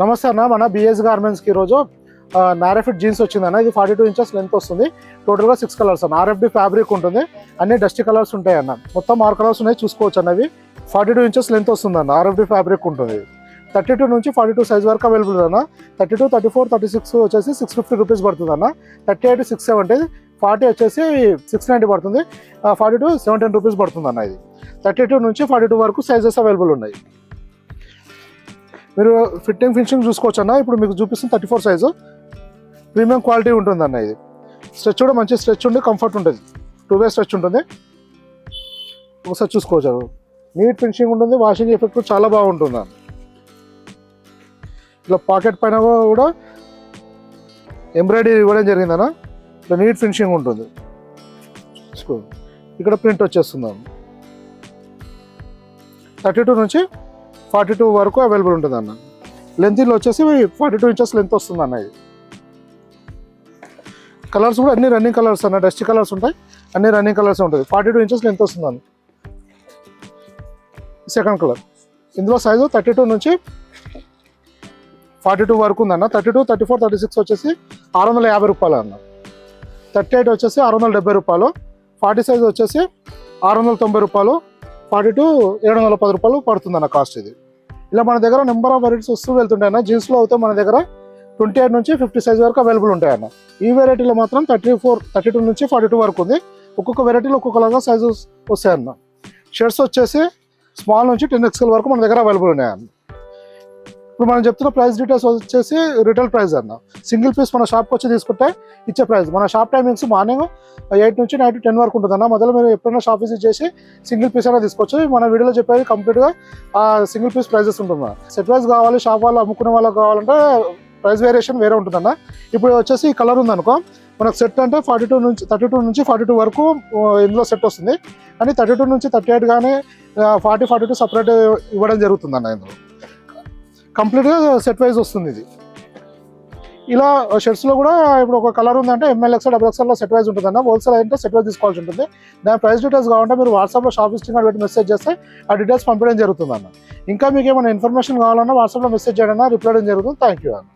నమస్తే అన్న, మన బిఎస్ గార్మెంట్స్కి ఈరోజు నారాఫిట్ జీన్స్ వచ్చిందన్న. ఇది 42 ఇంచెస్ లెంత్ వస్తుంది. టోటల్గా 6 కలర్స్ అన్న. ఆర్ఎఫ్డి ఫ్యాబ్రిక్ ఉంటుంది. అన్ని డస్టీ కలర్స్ ఉంటాయి అన్న. మొత్తం 6 కలర్స్ ఉన్నాయి, చూసుకోవచ్చు అన్నవి. 42 ఇంచెస్ లెంత్ వస్తుంది అన్న. ఆర్ఎఫ్డి ఫ్యాబ్రిక్ ఉంటుంది. 32 నుంచి 42 సైజ్ వరకు అవైలబుల్ అన్న. 32, 34, 36 వచ్చేసి 650 రూపీస్ పడుతుంది అన్న. 38, 670, 40 వచ్చేసి 690 పడుతుంది. 42, 17 రూపీస్ పడుతుంది అన్న. ఇది 32 నుంచి 42 వరకు సైజెస్ అవైలబుల్ ఉన్నాయి. మీరు ఫిట్టింగ్ ఫినిషింగ్ చూసుకోవచ్చు అన్న. ఇప్పుడు మీకు చూపిస్తుంది 34 సైజు. ప్రీమియం క్వాలిటీ ఉంటుంది అన్న. ఇది స్ట్రెచ్ కూడా మంచి స్ట్రెచ్ ఉండి కంఫర్ట్ ఉంటుంది. 2-వే స్ట్రెచ్ ఉంటుంది. ఒకసారి చూసుకోవచ్చు. నీట్ ఫినిషింగ్ ఉంటుంది. వాషింగ్ ఎఫెక్ట్ చాలా బాగుంటుంది అన్న. ఇట్లా పాకెట్ పైన కూడా ఎంబ్రాయిడరీ ఇవ్వడం జరిగిందన్న. ఇట్లా నీట్ ఫినిషింగ్ ఉంటుంది. ఇక్కడ ప్రింట్ వచ్చేస్తుంది అన్న. 32 నుంచి 42 వరకు అవైలబుల్ ఉంటుంది అన్న. లెంత్లో వచ్చేసి 42 ఇంచెస్ లెంత్ వస్తుంది అన్న. ఇది కలర్స్ కూడా అన్ని రన్నింగ్ కలర్స్ అన్న. డస్టీ కలర్స్ ఉంటాయి, అన్ని రన్నింగ్ కలర్స్ ఉంటుంది. 42 ఇంచెస్ లెంత్ వస్తుంది అన్న. Second colour. ఇందులో సైజు 32 నుంచి 42 వరకు ఉందన్న. 32, 34, 36 వచ్చేసి 650 రూపాయలు అన్న. 38 వచ్చేసి 670 రూపాయలు. 40 సైజ్ వచ్చేసి 690 రూపాయలు. 42, 710 రూపాయలు పడుతుంది అన్న కాస్ట్. ఇది ఇలా మన దగ్గర నెంబర్ ఆఫ్ వెరైటీస్ వస్తూ వెళ్తుంటాయి అన్న. జీన్స్లో అయితే మన దగ్గర 28 నుంచి 50 సైజ్ వరకు అవైలబుల్ ఉంటాయి అన్న. ఈ వెరైటీలో మాత్రం 32 నుంచి 42 వరకు ఉంది. ఒక్కొక్క వెరైటీలో ఒక్కొక్కలాగా సైజెస్ వస్తాయి అన్న. షర్ట్స్ వచ్చేసి స్మాల్ నుంచి 10XL వరకు మన దగ్గర అవైలబుల్ ఉన్నాయి అన్న. ఇప్పుడు మనం చెప్తున్న ప్రైస్ డీటెయిల్స్ వచ్చేసి రిటైల్ ప్రైస్ అన్న. సింగిల్ పీస్ మన షాప్కి వచ్చి తీసుకుంటే ఇచ్చే ప్రైస్. మన షాప్ టైమింగ్స్ మార్నింగ్ 8 నుంచి నైట్ 10 వరకు ఉంటుంది అన్న. మొదలు మీరు ఎప్పుడైనా షాప్ విజిట్ చేసి సింగిల్ పీస్ అయినా తీసుకోవచ్చు. మన వీడియోలో చెప్పేది కంప్లీట్గా సింగిల్ పీస్ ప్రైజెస్ ఉంటుంది. సెట్ వైజ్ కావాలి, షాప్ వాళ్ళు అమ్ముకునే వాళ్ళకి కావాలంటే ప్రైస్ వేరియేషన్ వేరే ఉంటుందన్న. ఇప్పుడు వచ్చేసి ఈ కలర్ ఉందనుకో, మనకు సెట్ అంటే 32 నుంచి 42 వరకు ఇందులో సెట్ వస్తుంది. కానీ 32 నుంచి 38 కానీ 40, 42 సపరేట్ ఇవ్వడం జరుగుతుంది అన్న. ఇందులో కంప్లీట్గా సెట్ వైజ్ వస్తుంది. ఇది ఇలా షర్ట్స్లో కూడా ఇప్పుడు ఒక కలర్ ఉందంటే ML-XL, XXL సెట్ వైజ్ ఉంటుంది అన్న. హోల్సేల్ అంటే సెట్ వైజ్ తీసుకోవాల్సి ఉంటుంది. దాని ప్రైస్ డీటెయిల్స్ కావాలంటే మీరు వాట్సాప్లో షాప్ విజిటింగ్ కార్డ్ పెట్టి మెసేజ్ చేస్తే ఆ డీటెయిల్స్ పంపించడం జరుగుతుంది అన్న. ఇంకా మీకు ఏమైనా ఇన్ఫర్మేషన్ కావాలన్నా వాట్సాప్లో మెసేజ్ చేయడం రిప్లై చేయడం జరుగుతుంది. థ్యాంక్ యూ అన్న.